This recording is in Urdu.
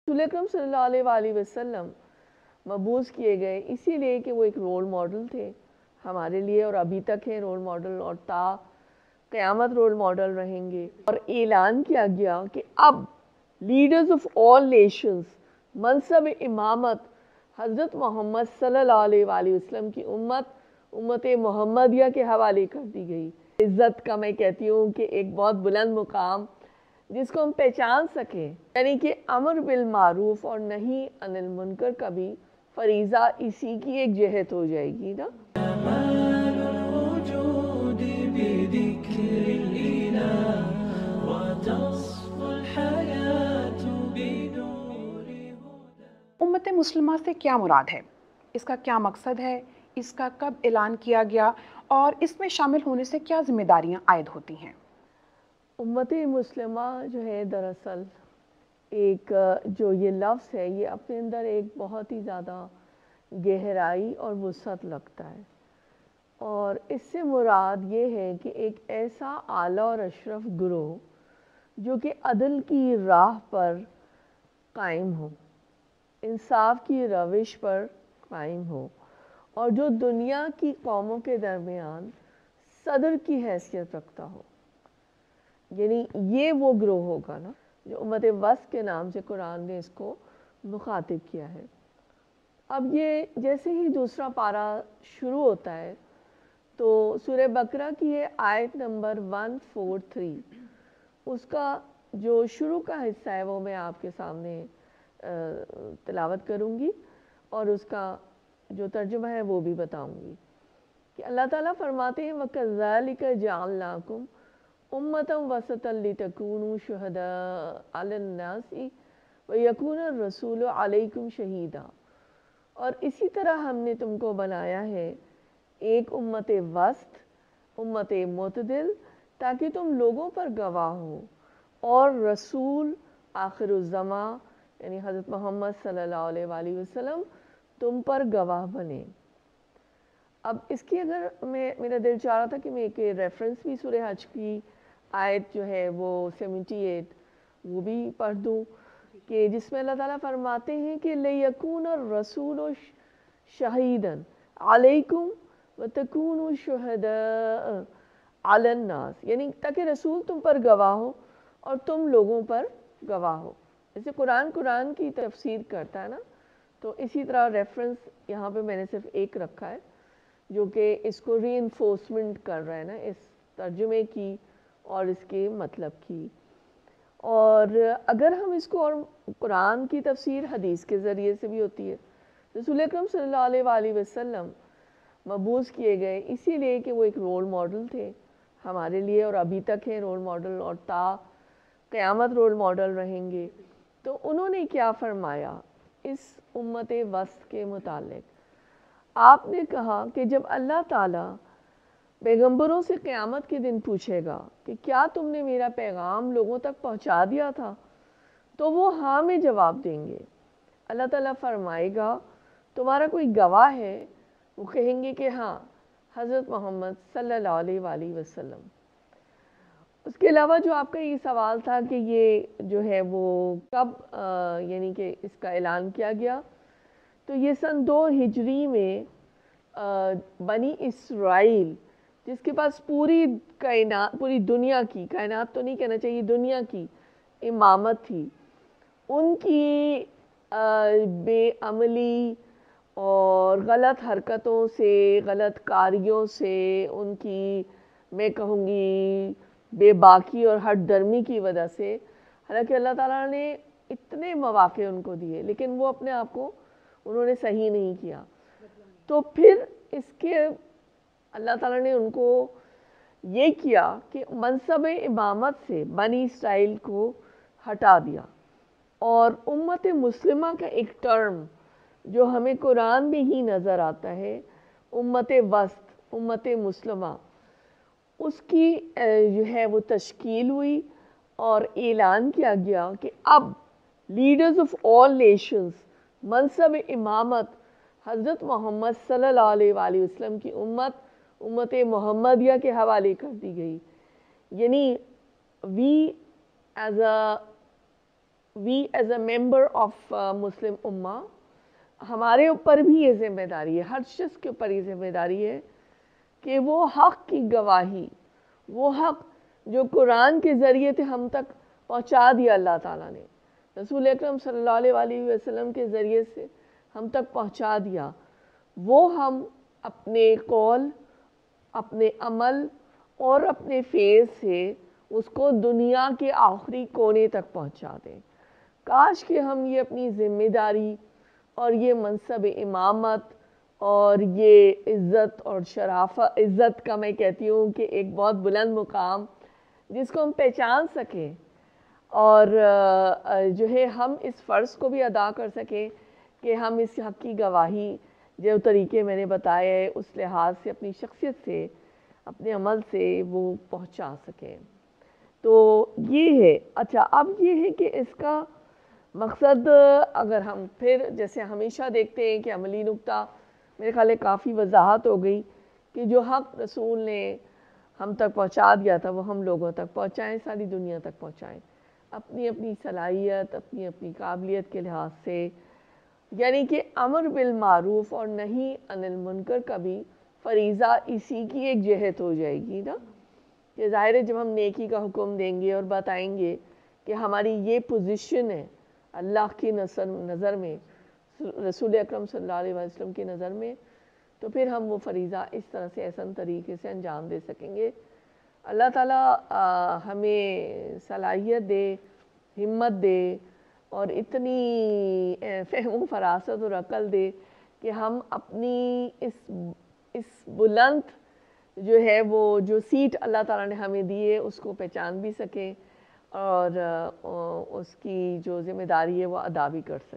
رسول اکرم صلی اللہ علیہ وسلم مبعوث کیے گئے اسی لیے کہ وہ ایک رول ماڈل تھے ہمارے لیے، اور ابھی تک ہیں رول ماڈل، اور تا قیامت رول ماڈل رہیں گے۔ اور اعلان کیا گیا کہ اب لیڈرز آف آل نیشنز، منصب امامت حضرت محمد صلی اللہ علیہ وآلہ وسلم کی امت محمدیہ کے حوالے کر دی گئی۔ عزت کا میں کہتی ہوں کہ ایک بہت بلند مقام جس کو ہم پہچان سکیں، یعنی کہ امر بالمعروف اور نہی عن المنکر کا بھی فریضہ اسی کی ایک جہت ہو جائے گی نا۔ امت مسلمہ سے کیا مراد ہے؟ اس کا کیا مقصد ہے؟ اس کا کب اعلان کیا گیا اور اس میں شامل ہونے سے کیا ذمہ داریاں عائد ہوتی ہیں؟ امت مسلمہ جو ہے دراصل ایک جو یہ لفظ ہے یہ اپنے اندر ایک بہت ہی زیادہ گہرائی اور وسعت لگتا ہے، اور اس سے مراد یہ ہے کہ ایک ایسا اعلیٰ اور اشرف گروہ جو کہ عدل کی راہ پر قائم ہو، انصاف کی روش پر قائم ہو، اور جو دنیا کی قوموں کے درمیان صدر کی حیثیت رکھتا ہو، یعنی یہ وہ گروہ ہوگا نا جو امت وسط کے نام سے قرآن نے اس کو مخاطب کیا ہے۔ اب یہ جیسے ہی دوسرا پارہ شروع ہوتا ہے تو سورہ بقرہ کی یہ آیت نمبر 143 اس کا جو شروع کا حصہ ہے وہ میں آپ کے سامنے تلاوت کروں گی، اور اس کا جو ترجمہ ہے وہ بھی بتاؤں گی کہ اللہ تعالیٰ فرماتے ہیں وَكَذَلِكَ جَعَلْنَاكُمْ أُمَّةً وَسَطًا لِتَكُونُوا شُهَدَاءَ عَلَى النَّاسِ وَيَكُونَ الرَّسُولُ عَلَيْكُمْ شَهِيدًا، اور اسی طرح ہم نے تم کو بنایا ہے ایک امت وسط، امت معتدل، تاکہ تم لوگوں پر گواہ ہو اور رسول آخر الزماں یعنی حضرت محمد صلی اللہ علیہ وآلہ وسلم تم پر گواہ بنے۔ اب اس کی اگر میرا دل چاہ رہا تھا کہ میں ایک ریفرنس بھی سورہ حج کی آیت جو ہے وہ 78 وہ بھی پڑھ دوں، کہ جس میں اللہ تعالیٰ فرماتے ہیں کہ لِيَكُونَ الرَّسُولُ شَهِيدًا عَلَيْكُمْ وَتَكُونُوا شُهَدَاءَ عَلَى النَّاسِ، یعنی تاکہ رسول تم پر گواہ ہو اور تم لوگوں پر گواہ ہو۔ جیسے قرآن کی تفسیر کرتا ہے نا، تو اسی طرح ریفرنس یہاں پہ میں نے صرف ایک رکھا ہے جو کہ اس کو ری انفورسمنٹ کر رہا ہے نا اس ترجمے کی اور اس کے مطلب کی۔ اور اگر ہم اس کو، اور قرآن کی تفسیر حدیث کے ذریعے سے بھی ہوتی ہے، رسول اکرم صلی اللہ علیہ وآلہ وسلم مبعوث کیے گئے اسی لیے کہ وہ ایک رول ماڈل تھے ہمارے لیے، اور ابھی تک ہیں رول ماڈل، اور تا قیامت رول ماڈل رہیں گے۔ تو انہوں نے کیا فرمایا اس امت وسط کے متعلق؟ آپ نے کہا کہ جب اللہ تعالیٰ پیغمبروں سے قیامت کے دن پوچھے گا کہ کیا تم نے میرا پیغام لوگوں تک پہنچا دیا تھا، تو وہ ہاں میں جواب دیں گے۔ اللہ تعالیٰ فرمائے گا تمہارا کوئی گواہ ہے؟ وہ کہیں گے کہ ہاں، حضرت محمد صلی اللہ علیہ وآلہ وسلم۔ اس کے علاوہ جو آپ کا یہ سوال تھا کہ یہ جو ہے وہ کب یعنی کہ اس کا اعلان کیا گیا، تو یہ سن 2 ہجری میں بنی اسرائیل جس کے پاس پوری کائنات، پوری دنیا کی، کائنات تو نہیں کہنا چاہیے، دنیا کی امامت تھی، ان کی بے عملی اور غلط حرکتوں سے، غلط کاریوں سے، ان کی میں کہوں گی بے باکی اور ہٹ درمی کی وجہ سے، حالانکہ اللہ تعالیٰ نے اتنے مواقع ان کو دیے لیکن وہ اپنے آپ کو انہوں نے صحیح نہیں کیا، تو پھر اس کے اللہ تعالیٰ نے ان کو یہ کیا کہ منصب امامت سے بنی اسرائیل کو ہٹا دیا، اور امت مسلمہ کا ایک ٹرم جو ہمیں قرآن میں ہی نظر آتا ہے، امت وسط، امت مسلمہ، اس کی جو ہے وہ تشکیل ہوئی، اور اعلان کیا گیا کہ اب لیڈرز آف آل نیشنز، منصب امامت حضرت محمد صلی اللہ علیہ وآلہ وسلم کی امت محمدیہ کے حوالے کر دی گئی، یعنی we as a we as a member of Muslim امہ ہمارے اوپر بھی یہ ذمہ داری ہے، ہر شخص کے اوپر یہ ذمہ داری ہے کہ وہ حق کی گواہی، وہ حق جو قرآن کے ذریعے سے ہم تک پہنچا دیا اللہ تعالیٰ نے، رسول اکرم صلی اللہ علیہ وسلم کے ذریعے سے ہم تک پہنچا دیا، وہ ہم اپنے قول، اپنے عمل اور اپنے فعل سے اس کو دنیا کے آخری کونے تک پہنچا دیں۔ کاش کہ ہم یہ اپنی ذمہ داری اور یہ منصب امامت اور یہ عزت اور شرافت، عزت کا میں کہتی ہوں کہ ایک بہت بلند مقام جس کو ہم پہچان سکیں، اور جو ہے ہم اس فرض کو بھی ادا کر سکیں کہ ہم اس حق کی گواہی جو طریقے میں نے بتائے ہیں اس لحاظ سے اپنی شخصیت سے، اپنے عمل سے وہ پہنچا سکیں۔ تو یہ ہے۔ اچھا، اب یہ ہے کہ اس کا مقصد اگر ہم پھر جیسے ہمیشہ دیکھتے ہیں کہ عملی نکتہ میرے خیال ہے کافی وضاحت ہو گئی کہ جو حق رسول نے ہم تک پہنچا دیا تھا وہ ہم لوگوں تک پہنچائیں، ساری دنیا تک پہنچائیں، اپنی اپنی صلاحیت، اپنی اپنی قابلیت کے لحاظ سے، یعنی کہ امر بالمعروف اور نہی عن المنکر کا بھی فریضہ اسی کی ایک جہت ہو جائے گی نا، کہ ظاہر ہے جب ہم نیکی کا حکم دیں گے اور بتائیں گے کہ ہماری یہ پوزیشن ہے اللہ کی نظر میں، رسول اکرم صلی اللہ علیہ وسلم کی نظر میں، تو پھر ہم وہ فریضہ اس طرح سے احسن طریقے سے انجام دے سکیں گے۔ اللہ تعالیٰ ہمیں صلاحیت دے، ہمت دے اور اتنی فہم و فراست اور عقل دے کہ ہم اپنی اس بلند جو ہے وہ جو سیٹ اللہ تعالیٰ نے ہمیں دی ہے اس کو پہچان بھی سکیں اور اس کی جو ذمہ داری ہے وہ ادا بھی کر سکیں۔